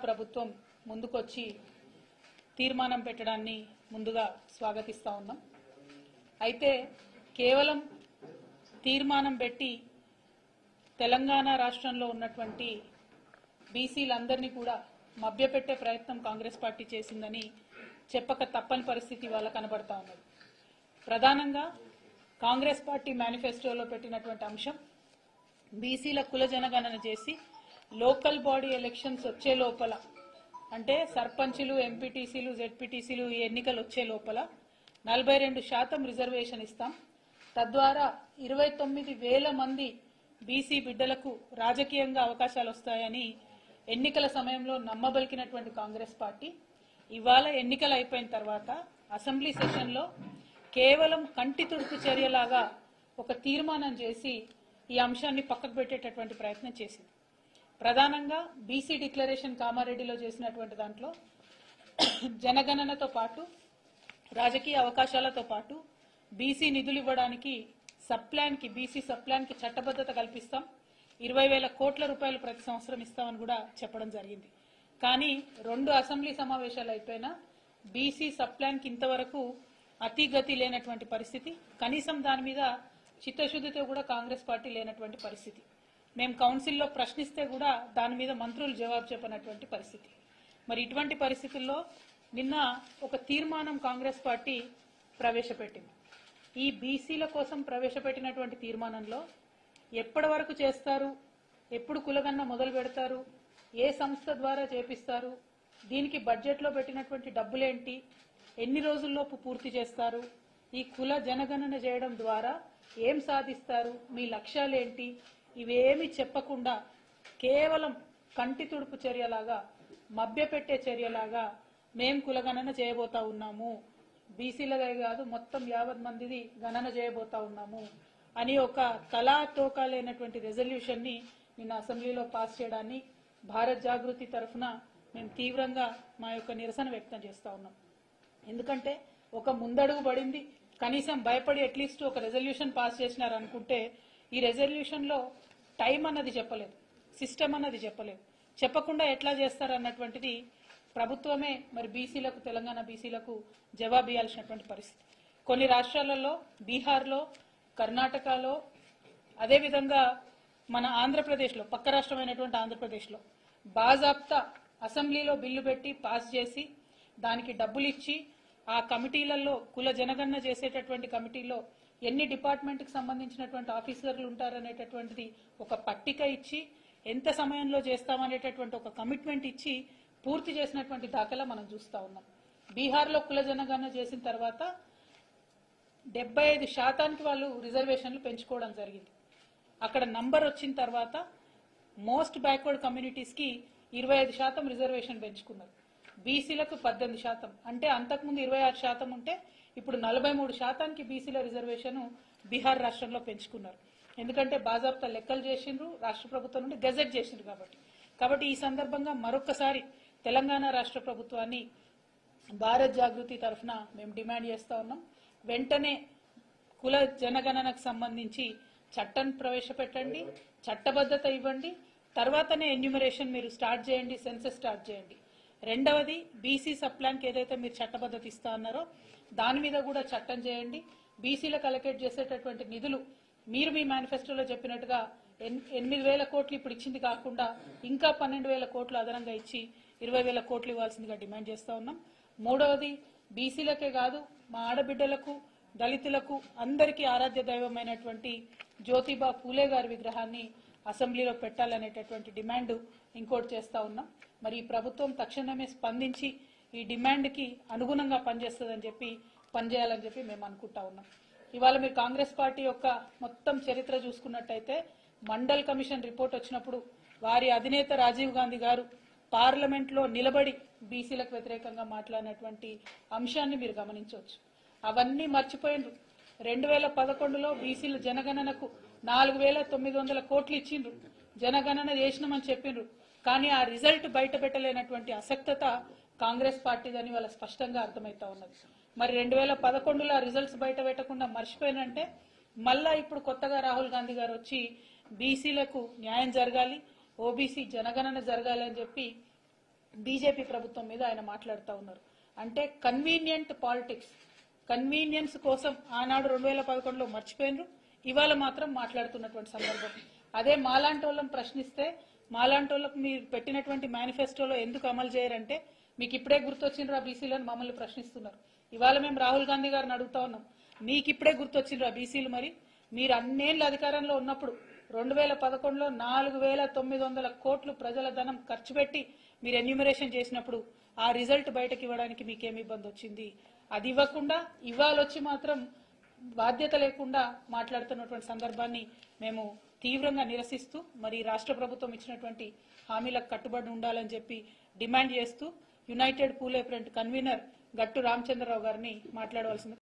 ప్రభుత్వం ముందుకొచ్చి తీర్మానం పెట్టడాన్ని ముందుగా స్వాగతిస్తా ఉన్నాం. అయితే కేవలం తీర్మానం పెట్టి తెలంగాణ రాష్ట్రంలో ఉన్నటువంటి బీసీలందరినీ కూడా మభ్యపెట్టే ప్రయత్నం కాంగ్రెస్ పార్టీ చేసిందని చెప్పక తప్పని పరిస్థితి వాళ్ళ కనబడతా ఉన్నది. ప్రధానంగా కాంగ్రెస్ పార్టీ మేనిఫెస్టోలో పెట్టినటువంటి అంశం బీసీల కుల జనగణన చేసి లోకల్ బాడీ ఎలక్షన్స్ వచ్చే లోపల, అంటే సర్పంచులు, ఎంపీటీసీలు, జెడ్పీటీసీలు ఈ ఎన్నికలు వచ్చే లోపల 42% రిజర్వేషన్ ఇస్తాం. తద్వారా 29,000 మంది బీసీ బిడ్డలకు రాజకీయంగా అవకాశాలు వస్తాయని ఎన్నికల సమయంలో నమ్మబలికినటువంటి కాంగ్రెస్ పార్టీ ఇవాళ ఎన్నికలు అయిపోయిన తర్వాత అసెంబ్లీ సెషన్లో కేవలం కంటి తుడుపు చర్యలాగా ఒక తీర్మానం చేసి ఈ అంశాన్ని పక్కకు పెట్టేటటువంటి ప్రయత్నం చేసింది. ప్రధానంగా బీసీ డిక్లరేషన్ కామారెడ్డిలో చేసినటువంటి దాంట్లో జనగణనతో పాటు రాజకీయ అవకాశాలతో పాటు బీసీ నిధులు ఇవ్వడానికి బీసీ సబ్ ప్లాన్ కి చట్టబద్ధత కల్పిస్తాం, 20,000 కోట్ల రూపాయలు ప్రతి సంవత్సరం ఇస్తామని కూడా చెప్పడం జరిగింది. కానీ 2 అసెంబ్లీ సమావేశాలు అయిపోయినా బీసీ సబ్ ప్లాన్ కి ఇంతవరకు అతిగతి లేనటువంటి పరిస్థితి, కనీసం దాని మీద చిత్తశుద్ధితో కూడా కాంగ్రెస్ పార్టీ లేనటువంటి పరిస్థితి. మేము కౌన్సిల్లో ప్రశ్నిస్తే కూడా దాని మీద మంత్రులు జవాబు చెప్పనటువంటి పరిస్థితి. మరి ఇటువంటి పరిస్థితుల్లో నిన్న ఒక తీర్మానం కాంగ్రెస్ పార్టీ ప్రవేశపెట్టింది. ఈ బీసీల కోసం ప్రవేశపెట్టినటువంటి తీర్మానంలో ఎప్పటి వరకు చేస్తారు, ఎప్పుడు కులగన్న మొదలు పెడతారు, ఏ సంస్థ ద్వారా చేపిస్తారు, దీనికి బడ్జెట్లో పెట్టినటువంటి డబ్బులేంటి, ఎన్ని రోజుల్లోపు పూర్తి చేస్తారు, ఈ కుల జనగణన చేయడం ద్వారా ఏం సాధిస్తారు, మీ లక్ష్యాలేంటి, ఇవేమి చెప్పకుండా కేవలం కంటి తుడుపు చర్యలాగా, మభ్యపెట్టే చర్యలాగా మేం కులగణన చేయబోతా ఉన్నాము, బీసీలదే కాదు మొత్తం 50 మందిది గణన చేయబోతా ఉన్నాము అని ఒక తలా తోకా లేనటువంటి రెజల్యూషన్ ని నిన్న అసెంబ్లీలో పాస్ చేయడాన్ని భారత్ జాగృతి తరఫున మేము తీవ్రంగా మా యొక్క నిరసన వ్యక్తం చేస్తా ఉన్నాం. ఎందుకంటే ఒక ముందడుగు పడింది, కనీసం భయపడి అట్లీస్ట్ ఒక రెజల్యూషన్ పాస్ చేసినారు అనుకుంటే ఈ రెజల్యూషన్ లో టైం అన్నది చెప్పలేదు, సిస్టమ్ అన్నది చెప్పలేదు. చెప్పకుండా ఎట్లా చేస్తారన్నటువంటిది ప్రభుత్వమే మరి బీసీలకు, తెలంగాణ బీసీలకు జవాబు ఇవ్వాల్సినటువంటి పరిస్థితి. కొన్ని రాష్ట్రాలలో, బీహార్లో, కర్ణాటకలో, అదేవిధంగా మన ఆంధ్రప్రదేశ్లో, పక్క రాష్ట్రమైనటువంటి ఆంధ్రప్రదేశ్లో బాజాప్తా అసెంబ్లీలో బిల్లు పెట్టి పాస్ చేసి దానికి డబ్బులు ఇచ్చి ఆ కమిటీలలో కుల జనగణన చేసేటటువంటి కమిటీలో ఎన్ని డిపార్ట్మెంట్కి సంబంధించినటువంటి ఆఫీసర్లు ఉంటారనేటటువంటిది ఒక పట్టిక ఇచ్చి ఎంత సమయంలో చేస్తామనేటటువంటి ఒక కమిట్మెంట్ ఇచ్చి పూర్తి చేసినటువంటి దాఖలా మనం చూస్తా ఉన్నాం. బీహార్లో కుల జనగణన చేసిన తర్వాత 75% వాళ్ళు రిజర్వేషన్లు పెంచుకోవడం జరిగింది. అక్కడ నంబర్ వచ్చిన తర్వాత మోస్ట్ బ్యాక్వర్డ్ కమ్యూనిటీస్ కి 25% రిజర్వేషన్ పెంచుకున్నారు, బీసీలకు 18%, అంటే అంతకుముందు 26% ఉంటే ఇప్పుడు 43%కి బీసీల రిజర్వేషన్ బీహార్ రాష్ట్రంలో పెంచుకున్నారు. ఎందుకంటే బాజాప్తా లెక్కలు చేసిండ్రు, రాష్ట్ర ప్రభుత్వం నుండి గెజెట్ చేసిండ్రు. కాబట్టి ఈ సందర్భంగా మరొకసారి తెలంగాణ రాష్ట్ర ప్రభుత్వాన్ని భారత్ జాగృతి తరఫున మేము డిమాండ్ చేస్తా ఉన్నాం. వెంటనే కుల జనగణనకు సంబంధించి చట్టం ప్రవేశపెట్టండి, చట్టబద్ధత ఇవ్వండి, తర్వాతనే ఎన్యూమరేషన్ మీరు స్టార్ట్ చేయండి, సెన్సస్ స్టార్ట్ చేయండి. రెండవది బీసీ సబ్ ప్లాన్ కి ఏదైతే మీరు చట్టబద్ధత ఇస్తా అన్నారో దాని మీద కూడా చట్టం చేయండి. బీసీలకు అలొకేట్ చేసేటటువంటి నిధులు మీరు మీ మేనిఫెస్టోలో చెప్పినట్టుగా 8,000 కోట్లు ఇప్పుడు ఇచ్చింది కాకుండా ఇంకా 12,000 కోట్లు అదనంగా ఇచ్చి 20,000 కోట్లు ఇవ్వాల్సిందిగా డిమాండ్ చేస్తా ఉన్నాం. మూడవది బీసీలకే కాదు మా ఆడబిడ్డలకు, దళితులకు అందరికీ ఆరాధ్య దైవమైనటువంటి జ్యోతిబా పూలే గారి విగ్రహాన్ని అసెంబ్లీలో పెట్టాలనేటటువంటి డిమాండ్ ఇంకోటి చేస్తా ఉన్నాం. మరి ఈ ప్రభుత్వం తక్షణమే స్పందించి ఈ డిమాండ్ కి అనుగుణంగా పనిచేయాలని చెప్పి మేము అనుకుంటా ఉన్నాం. ఇవాళ మీరు కాంగ్రెస్ పార్టీ యొక్క మొత్తం చరిత్ర చూసుకున్నట్టయితే మండల్ కమిషన్ రిపోర్ట్ వచ్చినప్పుడు వారి అధినేత రాజీవ్ గాంధీ గారు పార్లమెంట్ లో నిలబడి బీసీలకు వ్యతిరేకంగా మాట్లాడినటువంటి అంశాన్ని మీరు గమనించవచ్చు. అవన్నీ మర్చిపోయిండ్రు. 2011లో బీసీల జనగణనకు 4,900 కోట్లు ఇచ్చిండ్రు, జనగణన చేసినామని చెప్పిండ్రు. కానీ ఆ రిజల్ట్ బయట పెట్టలేనటువంటి అసక్తత కాంగ్రెస్ పార్టీదని వాళ్ళ స్పష్టంగా అర్థమైతా ఉన్నది. మరి 2011లో రిజల్ట్స్ బయట పెట్టకుండా మర్చిపోయినంటే మళ్ళా ఇప్పుడు కొత్తగా రాహుల్ గాంధీ గారు వచ్చి బీసీలకు న్యాయం జరగాలి, ఓబీసీ జనగణన జరగాలి అని చెప్పి బీజేపీ ప్రభుత్వం మీద ఆయన మాట్లాడుతూ ఉన్నారు. అంటే కన్వీనియంట్ పాలిటిక్స్, కన్వీనియన్స్ కోసం ఆనాడు 2011లో మర్చిపోయినరు, ఇవాళ మాత్రం మాట్లాడుతున్నటువంటి సందర్భం. అదే మాలాంటి వాళ్ళని ప్రశ్నిస్తే, మాలాంటి వాళ్ళకు మీరు పెట్టినటువంటి మేనిఫెస్టోలో ఎందుకు అమలు చేయరంటే మీకు ఇప్పుడే గుర్తొచ్చిండ్రు ఆ బీసీలను మమ్మల్ని ప్రశ్నిస్తున్నారు. ఇవాళ మేము రాహుల్ గాంధీ గారిని అడుగుతా ఉన్నాం, మీకు ఇప్పుడే గుర్తొచ్చిండ్రు ఆ బీసీలు? మరి మీరు అన్నేళ్ళు అధికారంలో ఉన్నప్పుడు 2011లో 4,900 కోట్లు ప్రజల ధనం ఖర్చు పెట్టి మీరు ఎన్యూమరేషన్ చేసినప్పుడు ఆ రిజల్ట్ బయటకు ఇవ్వడానికి మీకేమి ఇబ్బంది వచ్చింది? అది ఇవ్వకుండా ఇవాళ వచ్చి మాత్రం బాధ్యత లేకుండా మాట్లాడుతున్నటువంటి సందర్భాన్ని మేము తీవ్రంగా నిరసిస్తూ మరి రాష్ట్ర ప్రభుత్వం ఇచ్చినటువంటి హామీలకు కట్టుబడి ఉండాలని చెప్పి డిమాండ్ చేస్తూ యునైటెడ్ పూలే ఫ్రంట్ కన్వీనర్ గట్టు రామచంద్రరావు గారిని మాట్లాడవలసింది.